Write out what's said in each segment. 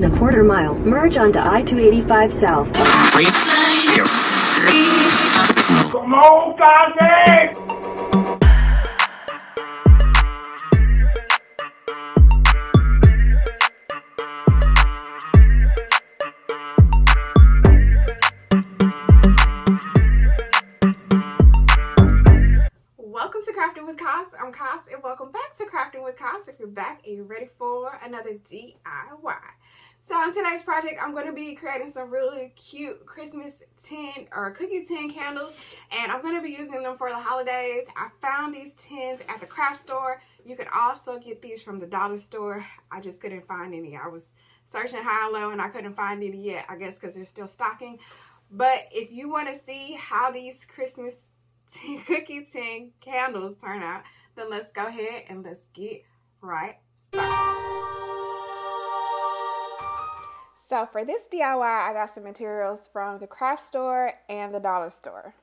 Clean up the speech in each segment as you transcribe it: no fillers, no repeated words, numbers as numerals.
In a quarter mile, merge onto I-285 South. Come on, Cassie! Welcome to Crafting with Cass. I'm Cass, and welcome back to Crafting with Cass. If you're back and you're ready for another DIY. So on today's project, I'm going to be creating some really cute Christmas tin or cookie tin candles, and I'm going to be using them for the holidays. I found these tins at the craft store. You can also get these from the dollar store. I just couldn't find any. I was searching high and low and I couldn't find any yet, I guess because they're still stocking. But if you want to see how these Christmas cookie tin candles turn out, then let's go ahead and let's get right started. So for this DIY, I got some materials from the craft store and the dollar store.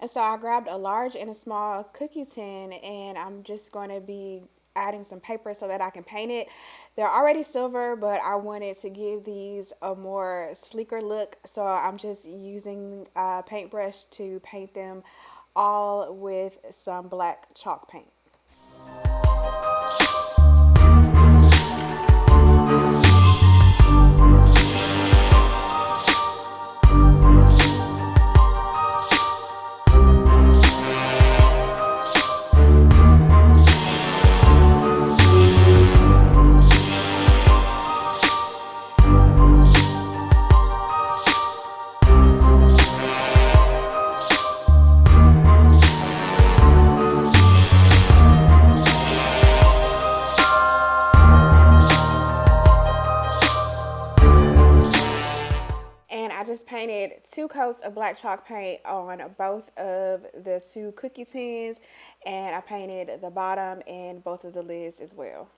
And so I grabbed a large and a small cookie tin, and I'm just going to be adding some paper so that I can paint it. They're already silver, but I wanted to give these a more sleeker look, so I'm just using a paintbrush to paint them all with some black chalk paint. Painted 2 coats of black chalk paint on both of the 2 cookie tins, and I painted the bottom and both of the lids as well.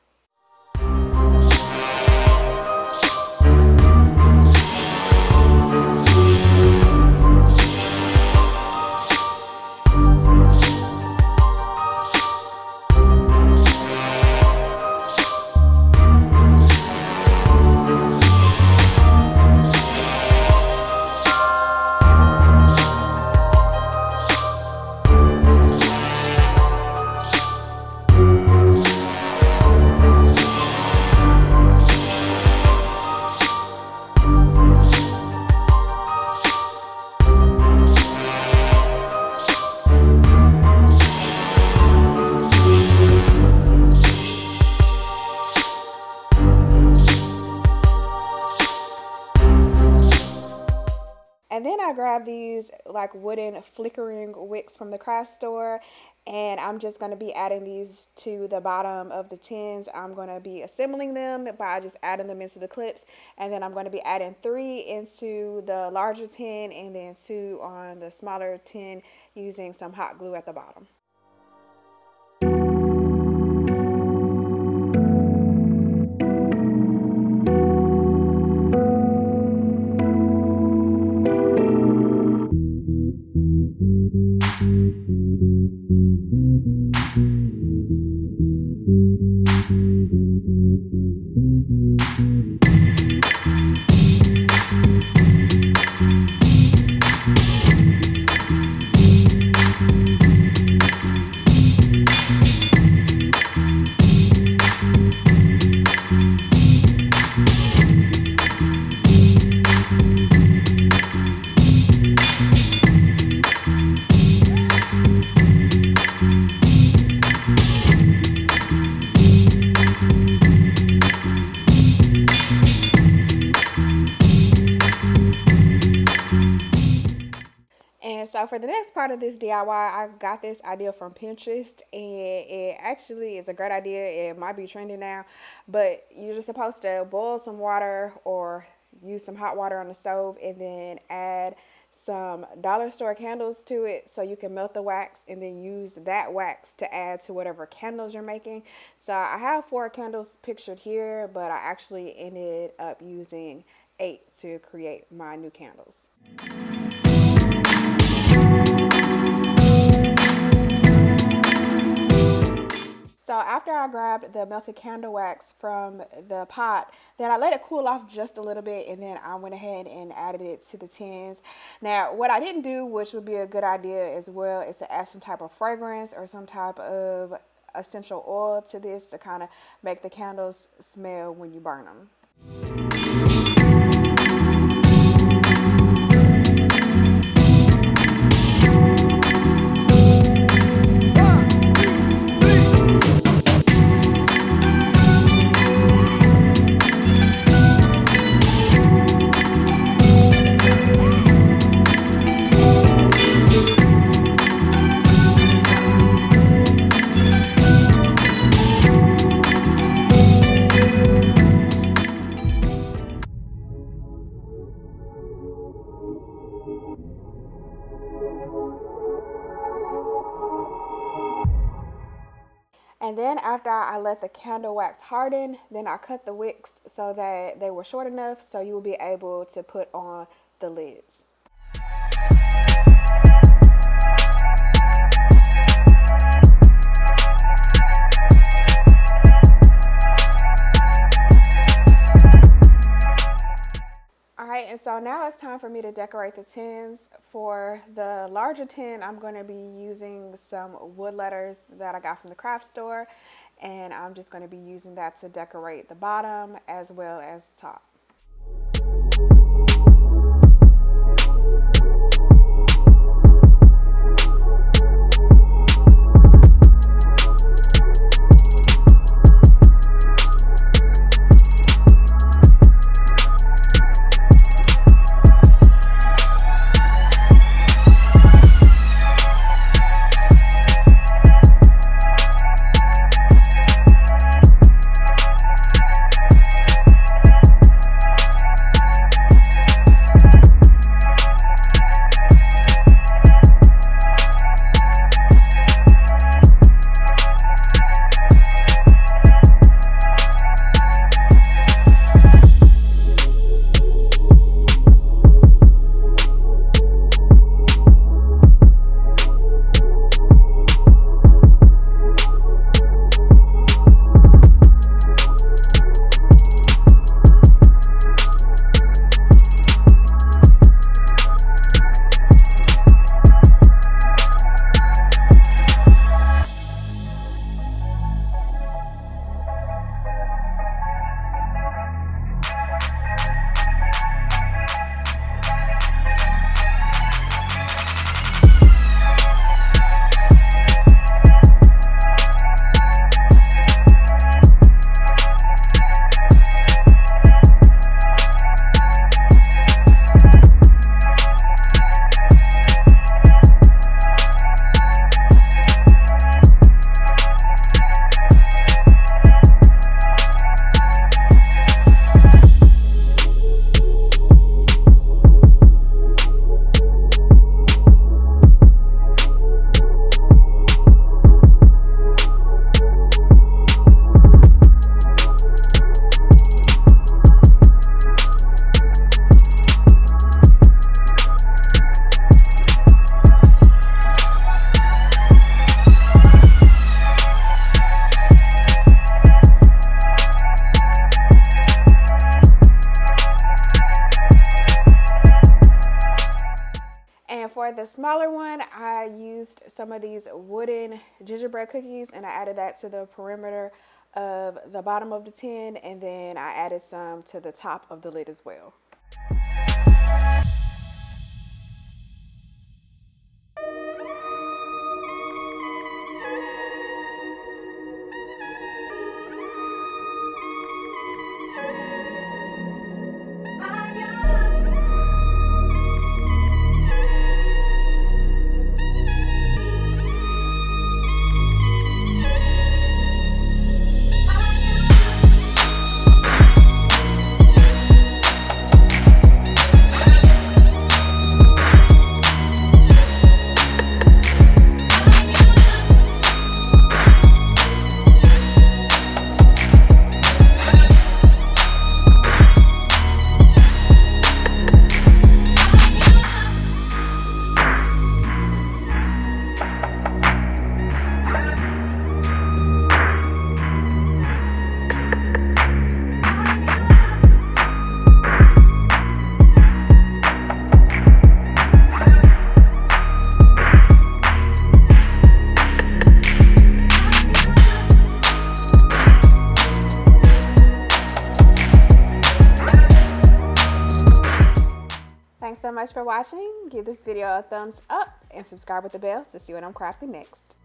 And then I grabbed these like wooden flickering wicks from the craft store, and I'm just going to be adding these to the bottom of the tins. I'm going to be assembling them by just adding them into the clips, and then I'm going to be adding 3 into the larger tin and then 2 on the smaller tin using some hot glue at the bottom. So for the next part of this DIY, I got this idea from Pinterest, and it actually is a great idea. It might be trending now, but you're just supposed to boil some water or use some hot water on the stove and then add some dollar store candles to it so you can melt the wax and then use that wax to add to whatever candles you're making. So I have 4 candles pictured here, but I actually ended up using 8 to create my new candles. So after I grabbed the melted candle wax from the pot, then I let it cool off just a little bit, and then I went ahead and added it to the tins. Now, what I didn't do, which would be a good idea as well, is to add some type of fragrance or some type of essential oil to this to kind of make the candles smell when you burn them. And then after I let the candle wax harden, then I cut the wicks so that they were short enough so you will be able to put on the lids. Alright, and so now it's time for me to decorate the tins. For the larger tin, I'm going to be using some wood letters that I got from the craft store, and I'm just going to be using that to decorate the bottom as well as the top. For the smaller one, I used some of these wooden gingerbread cookies and I added that to the perimeter of the bottom of the tin, and then I added some to the top of the lid as well. Thanks so much for watching. Give this video a thumbs up and subscribe with the bell to see what I'm crafting next.